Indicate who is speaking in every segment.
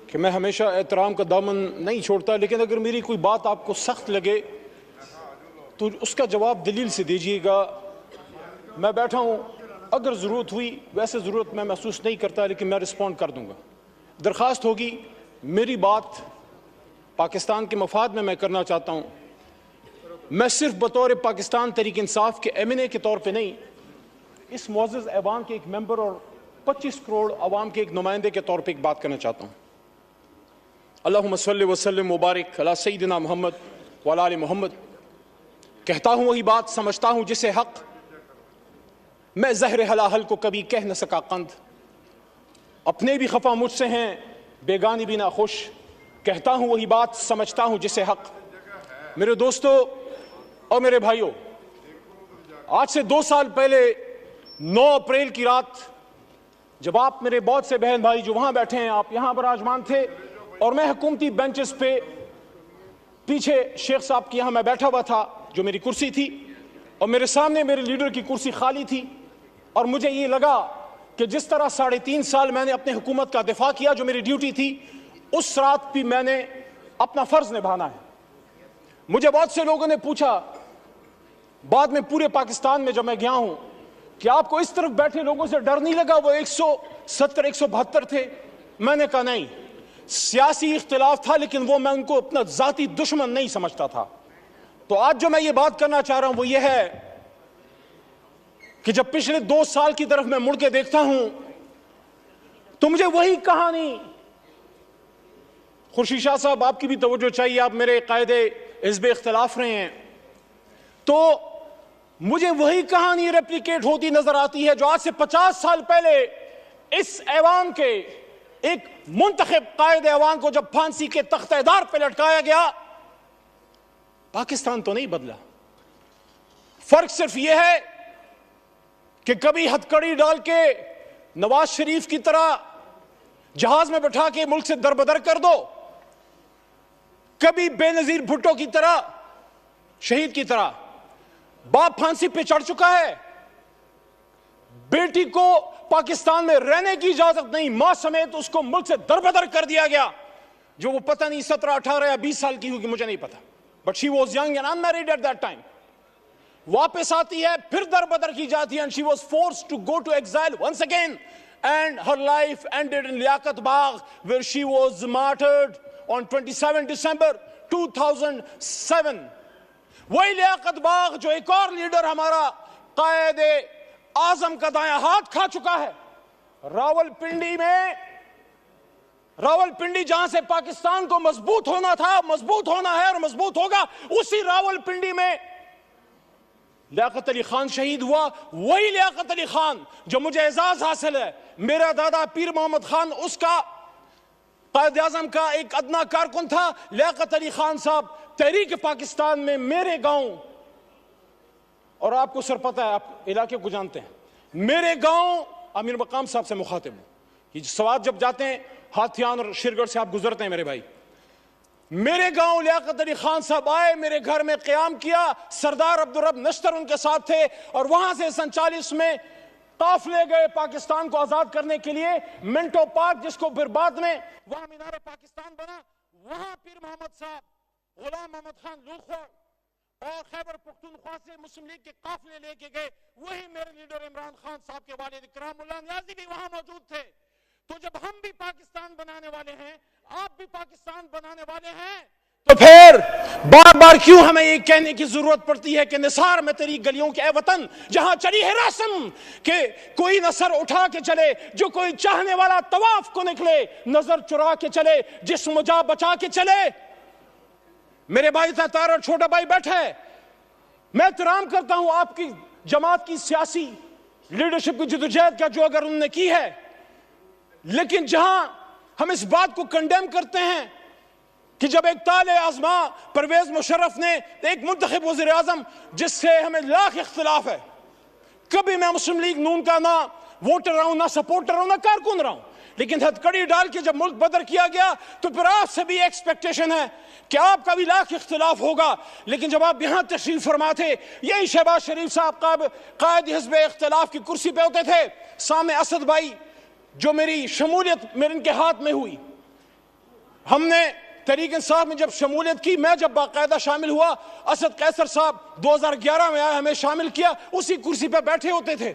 Speaker 1: کہ میں ہمیشہ احترام کا دامن نہیں چھوڑتا، لیکن اگر میری کوئی بات آپ کو سخت لگے تو اس کا جواب دلیل سے دیجیے گا۔ میں بیٹھا ہوں، اگر ضرورت ہوئی، ویسے ضرورت میں محسوس نہیں کرتا لیکن میں رسپونڈ کر دوں گا۔ درخواست ہوگی، میری بات پاکستان کے مفاد میں کرنا چاہتا ہوں، میں صرف بطور پاکستان تحریک انصاف کے ایم این اے کے طور پہ نہیں، اس معزز ایوان کے ایک ممبر اور 25 کروڑ عوام کے ایک نمائندے کے طور پہ ایک بات کرنا چاہتا ہوں۔ اللہم صلی وسلم مبارک علی سیدنا محمد وعلی آل محمد۔ کہتا ہوں وہی بات، سمجھتا ہوں جسے حق، میں زہر حلاحل کو کبھی کہہ نہ سکا قند، اپنے بھی خفا مجھ سے ہیں بیگانی بھی نہ خوش، کہتا ہوں وہی بات، سمجھتا ہوں جسے حق۔ میرے دوستو اور میرے بھائیوں، آج سے 2 سال پہلے 9 اپریل کی رات جب آپ میرے بہت سے بہن بھائی جو وہاں بیٹھے ہیں، آپ یہاں براجمان تھے اور میں حکومتی بینچز پہ پیچھے شیخ صاحب کی یہاں میں بیٹھا ہوا تھا جو میری کرسی تھی، اور میرے سامنے میرے لیڈر کی کرسی خالی تھی، اور مجھے یہ لگا کہ جس طرح 3.5 سال میں نے اپنے حکومت کا دفاع کیا جو میری ڈیوٹی تھی، اس رات بھی میں نے اپنا فرض نبھانا ہے۔ مجھے بہت سے لوگوں نے پوچھا بعد میں پورے پاکستان میں جب میں گیا ہوں کہ آپ کو اس طرف بیٹھے لوگوں سے ڈر نہیں لگا؟ وہ 170 172 تھے۔ میں نے کہا نہیں، سیاسی اختلاف تھا لیکن وہ میں ان کو اپنا ذاتی دشمن نہیں سمجھتا تھا۔ تو آج جو میں یہ بات کرنا چاہ رہا ہوں وہ یہ ہے کہ جب پچھلے 2 سال کی طرف میں مڑ کے دیکھتا ہوں تو مجھے وہی کہانی، خورشید شاہ صاحب آپ کی بھی توجہ چاہیے، آپ میرے قائد حزب اختلاف رہے ہیں، تو مجھے وہی کہانی ریپلیکیٹ ہوتی نظر آتی ہے جو آج سے 50 سال پہلے اس ایوان کے ایک منتخب قائد ایوان کو جب پھانسی کے تختہ دار پہ لٹکایا گیا۔ پاکستان تو نہیں بدلا، فرق صرف یہ ہے کہ کبھی ہتھکڑی ڈال کے نواز شریف کی طرح جہاز میں بٹھا کے ملک سے دربدر کر دو، کبھی بے نظیر بھٹو کی طرح، شہید کی طرح۔ باپ پھانسی پہ چڑھ چکا ہے، بیٹی کو پاکستان میں رہنے کی اجازت نہیں، ماں سمیت اس کو ملک سے دربدر کر دیا گیا، جو وہ پتہ نہیں 17 18 یا 20 سال کی ہوگی، مجھے نہیں پتا، but she was young and unmarried at that time. واپس آتی ہے، پھر دربدر کی جاتی ہے، and she was forced to go to exile once again, and her life ended in Liaquat Bagh where she was martyred on 27 December 2007۔ وہی لیاقت باغ جو ایک اور لیڈر ہمارا قائد اعظم کا دایاں ہاتھ کھا چکا ہے۔ راولپنڈی جہاں سے پاکستان کو مضبوط ہونا تھا، مضبوط ہونا ہے اور مضبوط ہوگا، اسی راولپنڈی میں لیاقت علی خان شہید ہوا۔ وہی لیاقت علی خان جو مجھے اعزاز حاصل ہے، میرا دادا پیر محمد خان اس کا قائد اعظم کا ایک ادنا کارکن تھا۔ لیاقت علی خان صاحب تحریک پاکستان میں میرے گاؤں، اور آپ کو سر پتہ ہے، آپ علاقے کو جانتے ہیں، میرے گاؤں امیر مقام صاحب سے مخاطب ہوں۔ یہ سوات جب جاتے ہیں ہاتھیان اور شیرگڑھ سے آپ گزرتے ہیں میرے بھائی، میرے گاؤں لیاقت علی خان صاحب آئے، میرے گھر میں قیام کیا، سردار عبدالرب نشتر ان کے ساتھ تھے، اور وہاں سے 47 میں قافلے گئے پاکستان کو آزاد کرنے کے لیے۔ منٹو پارک جس کو پھر بعد میں وہاں مینار پاکستان بنا، وہاں پیر محمد صاحب، غلام محمد خان لوکھوڑ اور خیبر پختونخوا سے مسلم لیگ کے قافلے لے کے گئے۔ وہی میرے لیڈر عمران خان صاحب کے والد اکرام اللہ نیازی بھی وہاں موجود تھے۔ تو جب ہم بھی پاکستان بنانے والے ہیں، آپ بھی پاکستان بنانے والے ہیں، تو پھر بار بار کیوں ہمیں یہ کہنے کی ضرورت پڑتی ہے کہ نثار میں تیری گلیوں کے اے وطن جہاں چلی ہے رسم، کہ کوئی نہ سر اٹھا کے چلے، جو کوئی چاہنے والا طواف کو نکلے، نظر چرا کے چلے، جسم جا بچا کے چلے۔ میرے بھائی تار اور چھوٹا بھائی بیٹھا ہے، میں احترام کرتا ہوں آپ کی جماعت کی سیاسی لیڈرشپ کی جدوجہد کا جو اگر انہوں نے کی ہے، لیکن جہاں ہم اس بات کو کنڈیم کرتے ہیں کہ جب ایک طالع آزما پرویز مشرف نے ایک منتخب وزیر اعظم جس سے ہمیں لاکھ اختلاف ہے، کبھی میں مسلم لیگ نون کا نہ ووٹر رہا ہوں، نہ سپورٹر رہا ہوں، نہ کارکن رہا ہوں، لیکن ہتھکڑی ڈال کے جب ملک بدر کیا گیا تو پھر آپ سے بھی ایکسپیکٹیشن ہے کہ آپ کا بھی لاکھ اختلاف ہوگا۔ لیکن جب آپ یہاں تشریف فرما تھے، یہی شہباز شریف صاحب قائد حزب اختلاف کی کرسی پہ ہوتے تھے، سامنے اسد بھائی جو میری شمولیت میرے ان کے ہاتھ میں ہوئی، ہم نے تحریک انصاف میں جب شمولیت کی، میں جب باقاعدہ شامل ہوا، اسد قیصر صاحب 2011 میں آئے، ہمیں شامل کیا، اسی کرسی پہ بیٹھے ہوتے تھے۔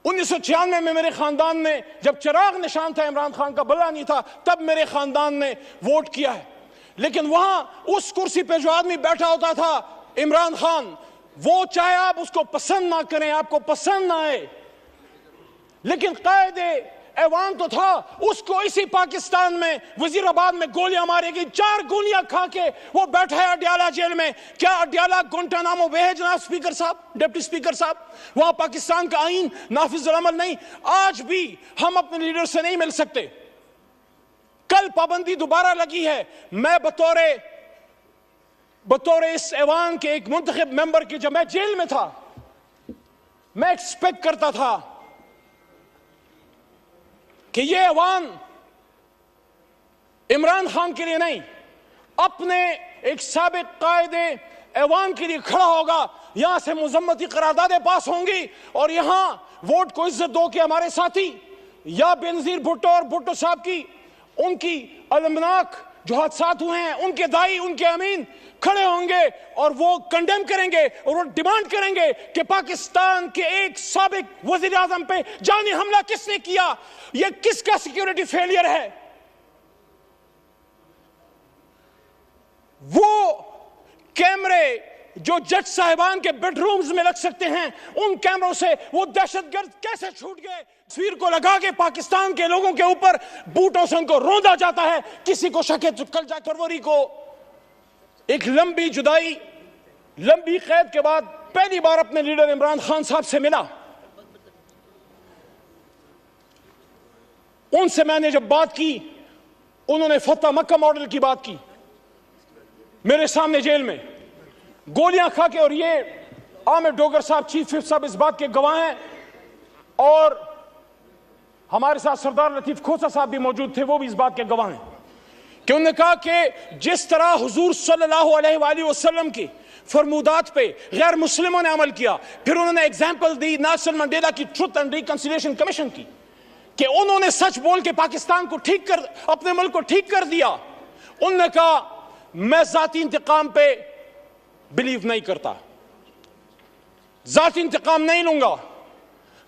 Speaker 1: 1996 میں میرے خاندان نے، جب چراغ نشان تھا عمران خان کا، بلا نہیں تھا، تب میرے خاندان نے ووٹ کیا ہے۔ لیکن وہاں اس کرسی پہ جو آدمی بیٹھا ہوتا تھا، عمران خان، وہ چاہے آپ اس کو پسند نہ کریں، آپ کو پسند نہ آئے، لیکن قائد ایوان تو تھا، اس کو اسی پاکستان میں وزیر آباد میں گولیاں مارے گی، 4 گولیاں کھا کے وہ بیٹھا ہے اڈیالہ جیل میں۔ کیا اڈیالہ گونٹانامو بے ہے جناب سپیکر صاحب، ڈپٹی سپیکر صاحب؟ وہاں پاکستان کا آئین نافذ العمل نہیں۔ آج بھی ہم اپنے لیڈر سے نہیں مل سکتے۔ کل پابندی دوبارہ لگی ہے۔ میں بطور اس ایوان کے ایک منتخب ممبر کے، جب میں جیل میں تھا، میں ایکسپیکٹ کرتا تھا کہ یہ ایوان عمران خان کے لیے نہیں، اپنے ایک سابق قائد ایوان کے لیے کھڑا ہوگا، یہاں سے مذمتی قراردادیں پاس ہوں گی، اور یہاں ووٹ کو عزت دو کہ ہمارے ساتھی یا بینظیر بھٹو اور بھٹو صاحب کی، ان کی المناک جو حادثات ہوئے ہیں، ان کے دائی، ان کے امین کھڑے ہوں گے اور وہ کنڈیم کریں گے اور وہ ڈیمانڈ کریں گے کہ پاکستان کے ایک سابق وزیر اعظم پہ جانی حملہ کس نے کیا، یہ کس کا سیکیورٹی فیلئر ہے۔ وہ کیمرے جو جج صاحبان کے بیڈ رومز میں لگ سکتے ہیں، ان کیمروں سے وہ دہشت گرد کیسے چھوٹ گئے؟ تصویر کو لگا کے پاکستان کے لوگوں کے اوپر بوٹوں سے ان کو روندا جاتا ہے۔ کسی کو شک ہے تو کل جائے فروری کو ایک لمبی جدائی، لمبی قید کے بعد پہلی بار اپنے لیڈر عمران خان صاحب سے ملا۔ ان سے میں نے جب بات کی، انہوں نے فتح مکہ ماڈل کی بات کی میرے سامنے جیل میں، گولیاں کھا کے، اور یہ عامر ڈوگر صاحب، چیف وپ صاحب اس بات کے گواہ ہیں، اور ہمارے ساتھ سردار لطیف کھوسا صاحب بھی موجود تھے، وہ بھی اس بات کے گواہ ہیں کہ انہوں نے کہا کہ جس طرح حضور صلی اللہ علیہ وآلہ وسلم کی فرمودات پہ غیر مسلموں نے عمل کیا، پھر انہوں نے ایگزامپل دی نیلسن منڈیلا کی ٹروتھ اینڈ ریکنسیلیشن کمیشن کی، کہ انہوں نے سچ بول کے پاکستان کو ٹھیک کر، اپنے ملک کو ٹھیک کر دیا۔ انہوں نے کہا میں ذاتی انتقام پہ بلیو نہیں کرتا، ذاتی انتقام نہیں لوں گا،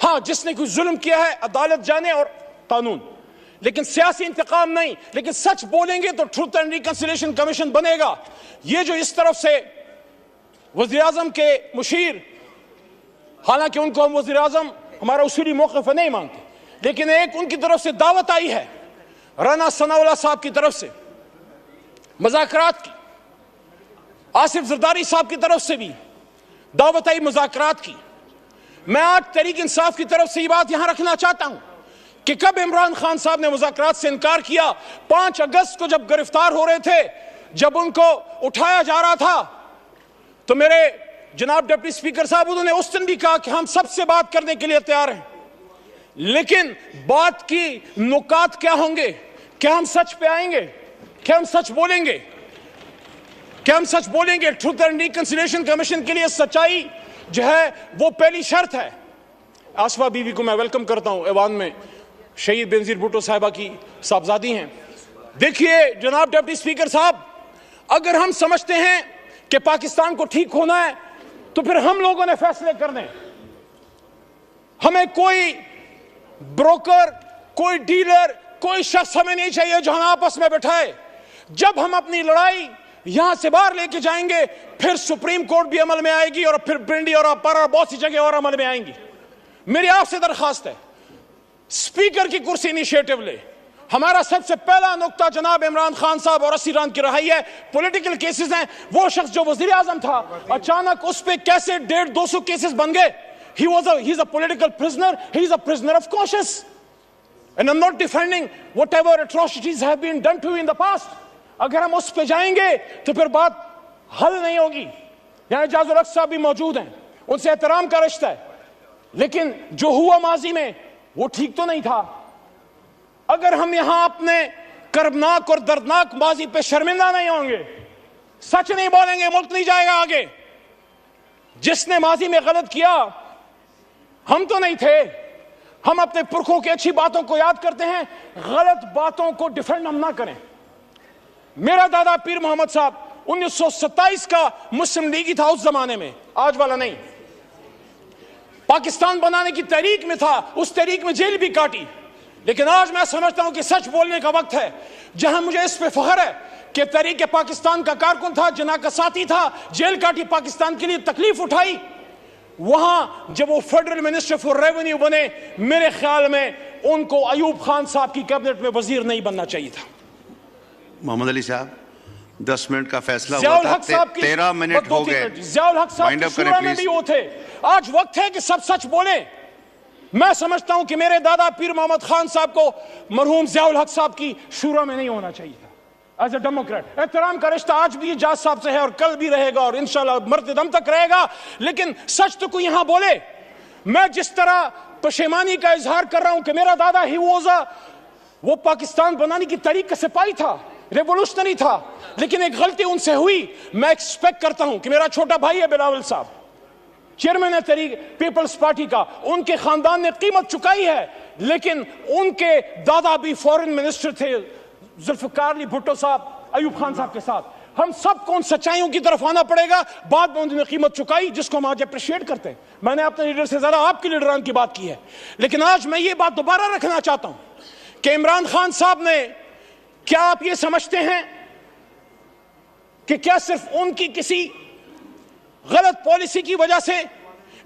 Speaker 1: ہاں جس نے کوئی ظلم کیا ہے عدالت جانے اور قانون، لیکن سیاسی انتقام نہیں۔ لیکن سچ بولیں گے تو ٹروتھ اینڈ ریکنسیلیشن کمیشن بنے گا۔ یہ جو اس طرف سے وزیر اعظم کے مشیر، حالانکہ ان کو ہم وزیر اعظم ہمارا اصولی موقف ہے نہیں مانتے، لیکن ایک ان کی طرف سے دعوت آئی ہے، رانا ثناء اللہ صاحب کی طرف سے مذاکرات کی، آصف زرداری صاحب کی طرف سے بھی دعوت آئی مذاکرات کی۔ میں آج تحریک انصاف کی طرف سے یہ بات یہاں رکھنا چاہتا ہوں کہ کب عمران خان صاحب نے مذاکرات سے انکار کیا؟ 5 اگست کو جب گرفتار ہو رہے تھے، جب ان کو اٹھایا جا رہا تھا، تو میرے جناب ڈپٹی سپیکر صاحب، انہوں نے اس دن بھی کہا کہ ہم سب سے بات کرنے کے لیے تیار ہیں، لیکن بات کی نکات کیا ہوں گے؟ کیا ہم سچ پہ آئیں گے؟ کیا ہم سچ بولیں گے؟ کیا ہم سچ بولیں گے؟ ٹروتھ اینڈ ریکنسیلیشن کمیشن کے لیے سچائی جو ہے وہ پہلی شرط ہے۔ آصفہ بی بی کو میں ویلکم کرتا ہوں، ایوان میں شہید بینظیر بھٹو صاحبہ کی صاحبزادی ہیں۔ دیکھیے جناب ڈپٹی سپیکر صاحب، اگر ہم سمجھتے ہیں کہ پاکستان کو ٹھیک ہونا ہے تو پھر ہم لوگوں نے فیصلے کرنے، ہمیں کوئی بروکر، کوئی ڈیلر، کوئی شخص ہمیں نہیں چاہیے جو ہم آپس میں بٹھائے۔ جب ہم اپنی لڑائی یہاں سے باہر لے کے جائیں گے، پھر سپریم کورٹ بھی عمل میں آئے گی، اور پھر پنڈی اور اپارا اور بہت سی جگہ اور عمل میں آئیں گی۔ میری آپ سے درخواست ہے، سپیکر کی کرسی انیشیٹو لے۔ ہمارا سب سے پہلا نقطہ جناب عمران خان صاحب اور اسیران کی رہائی ہے۔ پولیٹیکل کیسز ہیں، وہ شخص جو وزیر اعظم تھا، اچانک اس پہ کیسے 150-200 کیسز بن گئے۔ He's a political prisoner. He's a prisoner of conscience. And I'm not defending whatever atrocities have been done to you in the past. اگر ہم اس پہ جائیں گے تو پھر بات حل نہیں ہوگی۔ یہاں اعجاز الحق صاحب بھی موجود ہیں، ان سے احترام کا رشتہ ہے، لیکن جو ہوا ماضی میں وہ ٹھیک تو نہیں تھا۔ اگر ہم یہاں اپنے کربناک اور دردناک ماضی پہ شرمندہ نہیں ہوں گے، سچ نہیں بولیں گے، ملک نہیں جائے گا آگے۔ جس نے ماضی میں غلط کیا ہم تو نہیں تھے، ہم اپنے پرکھوں کی اچھی باتوں کو یاد کرتے ہیں، غلط باتوں کو ڈیفینڈ ہم نہ کریں۔ میرا دادا پیر محمد صاحب 1927 کا مسلم لیگی تھا اس زمانے میں، آج والا نہیں. پاکستان بنانے کی تحریک میں تھا، اس تحریک میں جیل بھی کاٹی. لیکن آج میں سمجھتا ہوں کہ سچ بولنے کا وقت ہے. جہاں مجھے اس پہ فخر ہے کہ تحریک پاکستان کا کارکن تھا، جناح کا ساتھی تھا، جیل کاٹی، پاکستان کے لیے تکلیف اٹھائی، وہاں جب وہ فیڈرل منسٹر فور ریونیو بنے، میرے خیال میں ان کو ایوب خان صاحب کی کیبنٹ میں وزیر نہیں بننا چاہیے تھا.
Speaker 2: محمد علی صاحب 10 منٹ کا فیصلہ ہوا تھا، 13 منٹ ہو گئے.
Speaker 1: ضیاء الحق صاحب شورا میں بھی وہ تھے. آج وقت ہے کہ سب سچ بولیں. میں سمجھتا ہوں کہ میرے دادا پیر محمد خان صاحب کو مرحوم ضیاء الحق صاحب کی شورا میں نہیں ہونا چاہیے تھا. ایز اے ڈیموکریٹ احترام کا رشتہ آج بھی اجاز صاحب سے ہے اور کل بھی رہے گا اور انشاءاللہ مرتے دم تک رہے گا. لیکن سچ تو کوئی یہاں بولے. میں جس طرح پشیمانی کا اظہار کر رہا ہوں کہ میرا دادا وہ پاکستان بنانے کی تحریک کا سپاہی تھا، ریولوشنری تھا، لیکن ایک غلطی ان سے ہوئی. میں ایکسپیکٹ کرتا ہوں کہ میرا چھوٹا بھائی ہے بلاول صاحب، چیئرمین ہے تحریک پیپلز پارٹی کا، ان کے خاندان نے قیمت چکائی ہے، لیکن ان کے دادا بھی فورن منسٹر تھے ذوالفقار علی بھٹو صاحب ایوب خان صاحب کے ساتھ. ہم سب کو ان سچائیوں کی طرف آنا پڑے گا. بعد میں انہوں نے قیمت چکائی جس کو ہم آج اپریشیٹ کرتے ہیں. میں نے اپنے لیڈر سے زیادہ آپ کے لیڈران کی بات کی ہے، لیکن آج میں یہ بات دوبارہ رکھنا چاہتا ہوں کہ عمران خان صاحب نے، کیا آپ یہ سمجھتے ہیں کہ کیا صرف ان کی کسی غلط پالیسی کی وجہ سے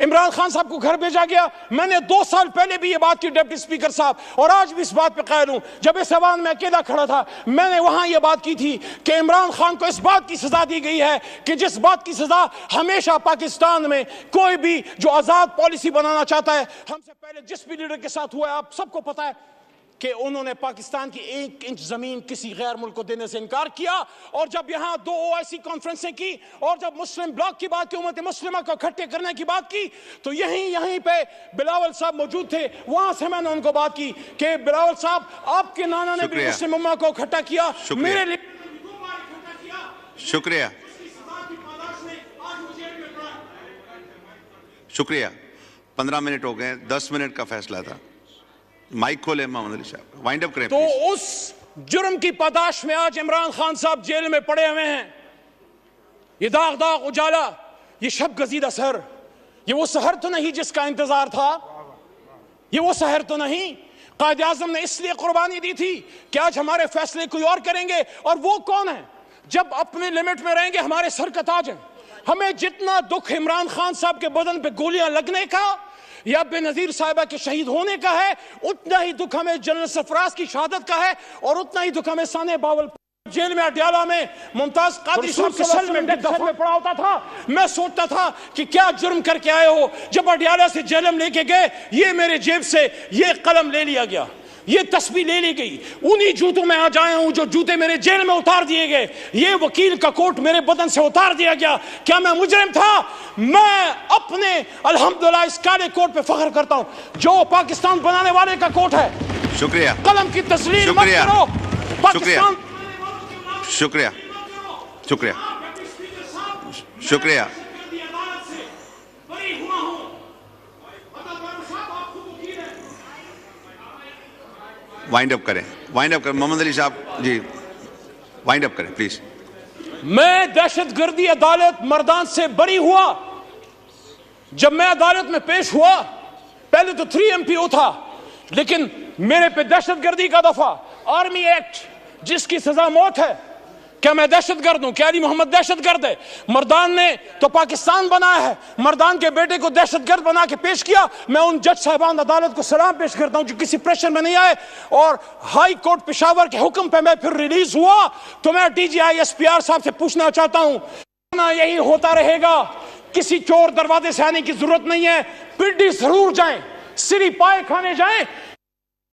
Speaker 1: عمران خان صاحب کو گھر بھیجا گیا؟ میں نے 2 سال پہلے بھی یہ بات کی ڈپٹی اسپیکر صاحب، اور آج بھی اس بات پہ قائل ہوں. جب اس ایوان میں اکیلا کھڑا تھا میں نے وہاں یہ بات کی تھی کہ عمران خان کو اس بات کی سزا دی گئی ہے کہ جس بات کی سزا ہمیشہ پاکستان میں کوئی بھی جو آزاد پالیسی بنانا چاہتا ہے، ہم سے پہلے جس بھی لیڈر کے ساتھ ہوا ہے، آپ سب کو پتا ہے کہ انہوں نے پاکستان کی 1 انچ زمین کسی غیر ملک کو دینے سے انکار کیا. اور جب یہاں 2 OIC کانفرنسیں کی اور جب مسلم بلاک کی بات کی، امت مسلمہ کو اکٹھے کرنے کی بات کی، تو یہیں پہ بلاول صاحب موجود تھے. وہاں سے میں نے ان کو بات کی کہ بلاول صاحب، آپ کے نانا نے بھی مسلم امہ کو اکٹھا کیا، میرے لیے 2 بار اکٹھا کیا.
Speaker 2: شکریہ. شکریہ. 15 منٹ ہو گئے، 10 منٹ کا فیصلہ تھا. مائک کھولے محمد علی صاحب، وائنڈ اپ کریں.
Speaker 1: تو اس جرم کی پاداش میں آج عمران خان صاحب جیل میں پڑے ہوئے ہیں. یہ داغ اجالا، یہ شب گزیدہ سحر، یہ وہ سحر تو نہیں جس کا انتظار تھا، یہ وہ سحر تو نہیں. قائد اعظم نے اس لیے قربانی دی تھی کہ آج ہمارے فیصلے کوئی اور کریں گے. اور وہ کون ہیں؟ جب اپنے لمٹ میں رہیں گے ہمارے سر کا تاج ہیں. ہمیں جتنا دکھ عمران خان صاحب کے بدن پہ گولیاں لگنے کا یا بے نظیر صاحبہ کے شہید ہونے کا ہے، اتنا ہی دکھ ہمیں جنرل سرفراز کی شہادت کا ہے، اور اتنا ہی دکھ ہمیں ثانیہ باول جیل میں اڈیالہ میں ممتاز قادری صاحب کے سیل میں پڑا ہوتا تھا. میں سوچتا تھا کہ کیا جرم کر کے آئے ہو. جب اڈیالہ سے جیلم لے کے گئے، یہ میرے جیب سے یہ قلم لے لیا گیا، یہ تسبیح لے لی گئی. انہی جوتوں میں آج آیا ہوں جو جوتے میرے جیل میں اتار دیے گئے. یہ وکیل کا کوٹ میرے بدن سے اتار دیا گیا. کیا میں مجرم تھا؟ میں اپنے الحمدللہ اس کالے کوٹ پہ فخر کرتا ہوں جو پاکستان بنانے والے کا کوٹ ہے.
Speaker 2: شکریہ.
Speaker 1: قلم کی تسلیم مت کرو. پاکستان
Speaker 2: شکریہ. شکریہ. شکریہ. وائنڈ اپ کریں. محمد علی صاحب جی وائنڈ اپ کریں پلیز.
Speaker 1: میں دہشت گردی عدالت مردان سے بری ہوا. جب میں عدالت میں پیش ہوا، پہلے تو 3 MPO تھا، لیکن میرے پہ دہشت گردی کا دفعہ، آرمی ایکٹ جس کی سزا موت ہے. کیا میں دہشت گرد ہوں؟ کیا علی محمد دہشت گرد ہے؟ مردان نے تو پاکستان بنایا ہے. مردان کے بیٹے کو دہشت گرد بنا کے پیش کیا. میں ان جج صاحبان عدالت کو سلام پیش کرتا ہوں جو کسی پریشر میں نہیں آئے. اور ہائی کورٹ پشاور کے حکم پہ میں پھر ریلیز ہوا. تو میں DGI SPR صاحب سے پوچھنا چاہتا ہوں، یہی ہوتا رہے گا؟ کسی چور دروازے سے آنے کی ضرورت نہیں ہے. پنڈی ضرور جائیں، سری پائے کھانے جائیں،